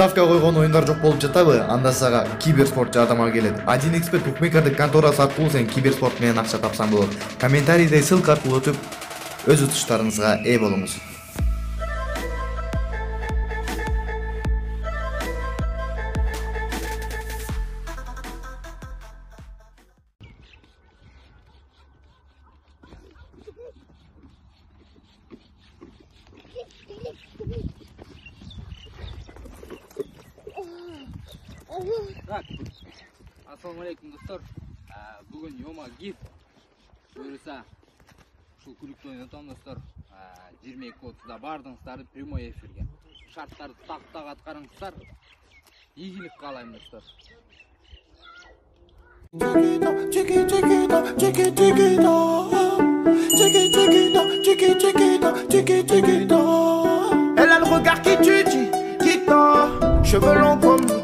Ставка койгон оюндар жок болуп жатабы? Анда сага киберспорт жардамга келет. 1xbet букмекердик конторасы аркылуу сен киберспорт менен акча тапсаң болот. Комментарийде ссылка аркылуу өтүп, өз утуштарыңызга ээ болуңуз. Так, ассаламу алейкум достор. Бүгін Йома Гиф бұйырса ушул күлүктү ойнотом достор. 22:30-да бардыңыздар прямой эфирге. Шарттарды так аткарыңыздар. Ийгилик каалайм достор. Elle a le regard qui tue, qui tord, cheveux longs comme